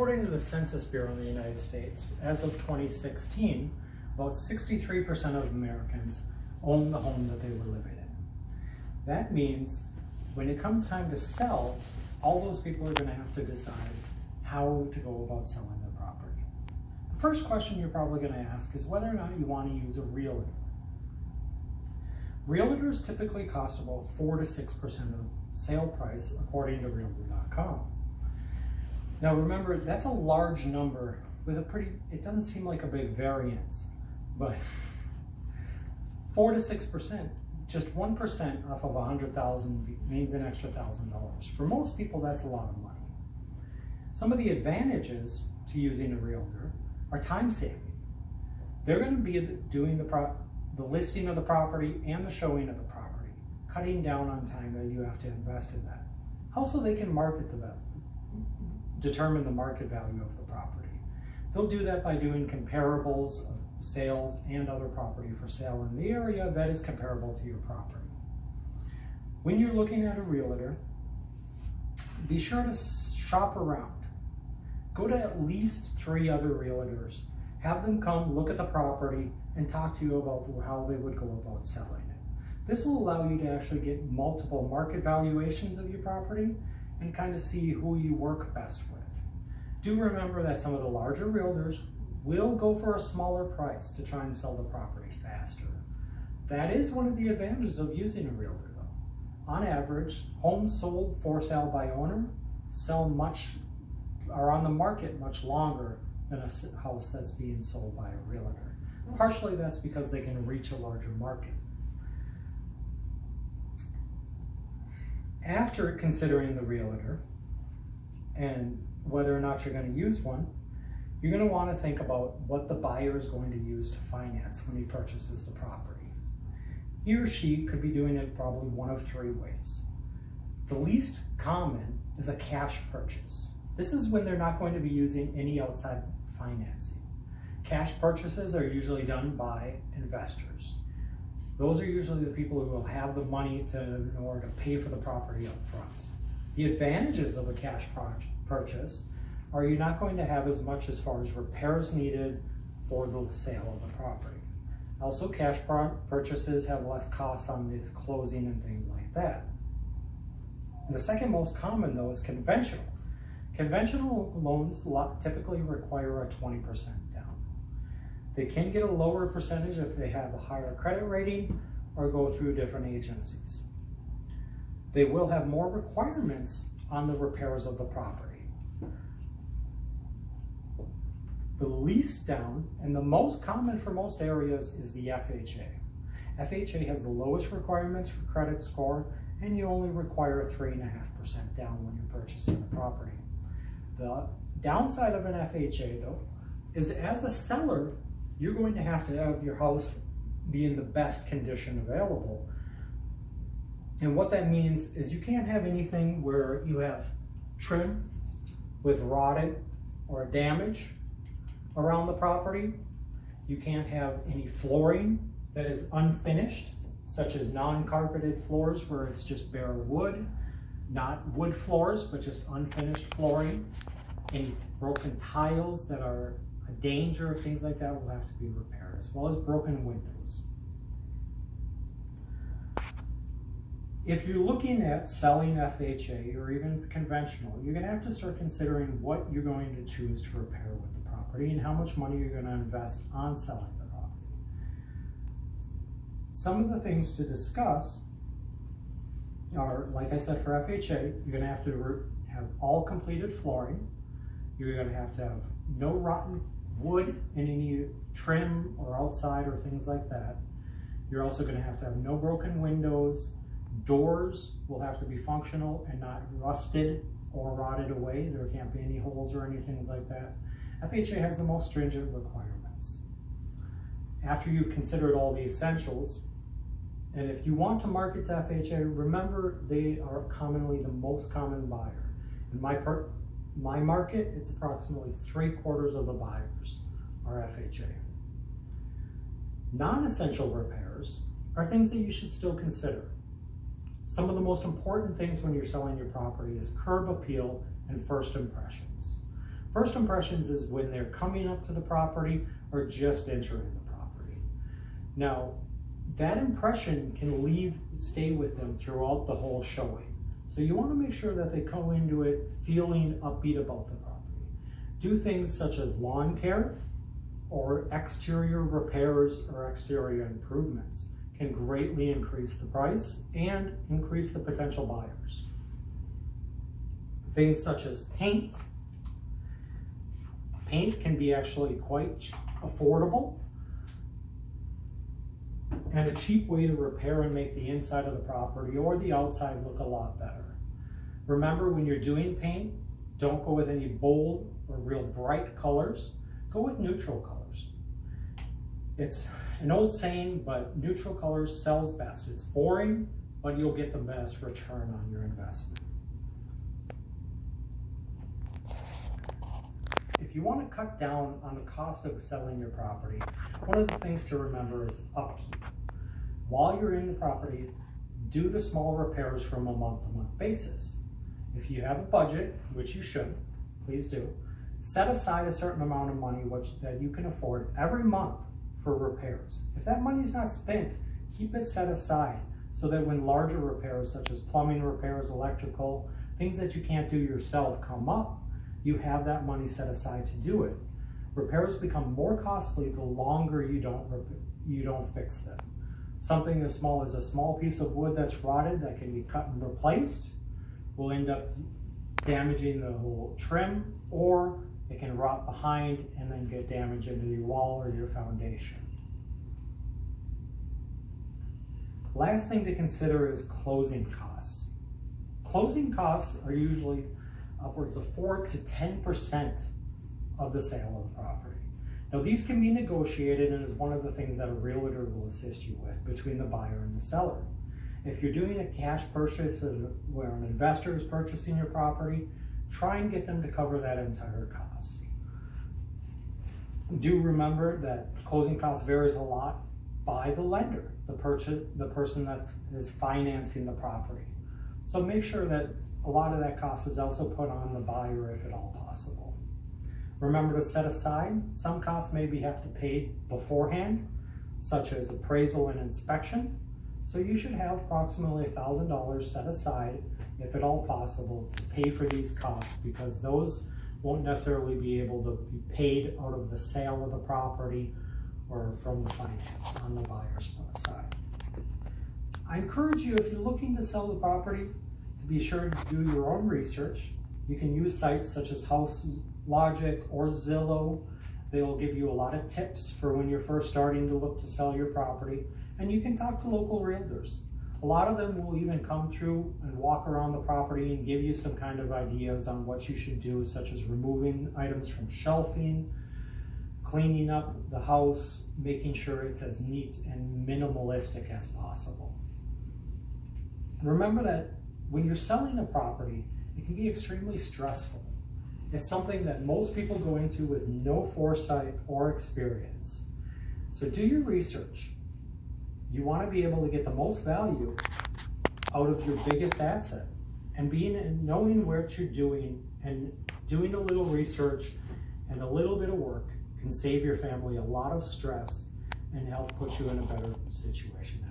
According to the Census Bureau in the United States, as of 2016, about 63% of Americans own the home that they were living in. That means when it comes time to sell, all those people are going to have to decide how to go about selling their property. The first question you're probably going to ask is whether or not you want to use a realtor. Realtors typically cost about 4 to 6% of sale price according to Realtor.com. Now remember, that's a large number with it doesn't seem like a big variance, but 4 to 6%, just 1% off of 100,000 means an extra $1,000. For most people, that's a lot of money. Some of the advantages to using a realtor are time saving. They're going to be doing the listing of the property and the showing of the property, cutting down on time that you have to invest in that. Also, they can determine the market value of the property. They'll do that by doing comparables of sales and other property for sale in the area that is comparable to your property. When you're looking at a realtor, be sure to shop around. Go to at least 3 other realtors. Have them come look at the property and talk to you about how they would go about selling it. This will allow you to actually get multiple market valuations of your property and kind of see who you work best with. Do remember that some of the larger realtors will go for a smaller price to try and sell the property faster. That is one of the advantages of using a realtor though. On average, homes sold for sale by owner are on the market much longer than a house that's being sold by a realtor. Partially that's because they can reach a larger market. After considering the realtor and whether or not you're going to use one, you're going to want to think about what the buyer is going to use to finance when he purchases the property. He or she could be doing it probably one of 3 ways. The least common is a cash purchase. This is when they're not going to be using any outside financing. Cash purchases are usually done by investors. Those are usually the people who will have the money in order to pay for the property up front. The advantages of a cash purchase are you're not going to have as much as far as repairs needed for the sale of the property. Also, cash purchases have less costs on the closing and things like that. And the second most common though is conventional. Conventional loans typically require a 20% down. They can get a lower percentage if they have a higher credit rating or go through different agencies. They will have more requirements on the repairs of the property. The least down and the most common for most areas is the FHA. FHA has the lowest requirements for credit score, and you only require a 3.5% down when you're purchasing the property. The downside of an FHA though is as a seller, you're going to have your house be in the best condition available. And what that means is you can't have anything where you have trim with rotted or damage around the property. You can't have any flooring that is unfinished, such as non-carpeted floors where it's just bare wood, not wood floors, but just unfinished flooring. Any broken tiles that are a danger, things like that will have to be repaired, as well as broken windows. If you're looking at selling FHA or even conventional, you're going to have to start considering what you're going to choose to repair with the property and how much money you're going to invest on selling the property. Some of the things to discuss are, like I said, for FHA, you're going to have all completed flooring. You're going to have no rotten wood in any trim or outside or things like that. You're also going to have no broken windows. Doors will have to be functional and not rusted or rotted away. There can't be any holes or anything like that. FHA has the most stringent requirements. After you've considered all the essentials, and if you want to market to FHA, remember they are commonly the most common buyer. In my market, it's approximately 3/4 of the buyers are FHA. Non-essential repairs are things that you should still consider. Some of the most important things when you're selling your property is curb appeal and first impressions. First impressions is when they're coming up to the property or just entering the property. Now, that impression can stay with them throughout the whole showing. So you want to make sure that they go into it feeling upbeat about the property. Do things such as lawn care or exterior repairs or exterior improvements can greatly increase the price and increase the potential buyers. Things such as paint. Paint can be actually quite affordable and a cheap way to repair and make the inside of the property or the outside look a lot better. Remember, when you're doing paint, don't go with any bold or real bright colors. Go with neutral colors. It's an old saying, but neutral colors sells best. It's boring, but you'll get the best return on your investment. If you want to cut down on the cost of selling your property, one of the things to remember is upkeep. While you're in the property, do the small repairs from a month-to-month basis. If you have a budget, which you should, please do, set aside a certain amount of money that you can afford every month for repairs. If that money's not spent, keep it set aside so that when larger repairs such as plumbing repairs, electrical, things that you can't do yourself come up, you have that money set aside to do it. Repairs become more costly the longer you don't fix them. Something as small as a small piece of wood that's rotted that can be cut and replaced will end up damaging the whole trim, or it can rot behind and then get damaged into your wall or your foundation. Last thing to consider is closing costs. Closing costs are usually upwards of 4 to 10% of the sale of the property. Now, these can be negotiated and is one of the things that a realtor will assist you with between the buyer and the seller. If you're doing a cash purchase where an investor is purchasing your property, try and get them to cover that entire cost. Do remember that closing costs varies a lot by the lender, the person that is financing the property. So make sure that a lot of that cost is also put on the buyer if at all possible. Remember to set aside. Some costs maybe have to be paid beforehand, such as appraisal and inspection. So you should have approximately $1,000 set aside, if at all possible, to pay for these costs, because those won't necessarily be able to be paid out of the sale of the property or from the finance on the buyer's side. I encourage you, if you're looking to sell the property, to be sure to do your own research. You can use sites such as House Logic or Zillow. They'll give you a lot of tips for when you're first starting to look to sell your property. And you can talk to local realtors. A lot of them will even come through and walk around the property and give you some kind of ideas on what you should do, such as removing items from shelving, cleaning up the house, making sure it's as neat and minimalistic as possible. Remember that when you're selling a property, it can be extremely stressful. It's something that most people go into with no foresight or experience. So do your research. You want to be able to get the most value out of your biggest asset, and knowing what you're doing and doing a little research and a little bit of work can save your family a lot of stress and help put you in a better situation.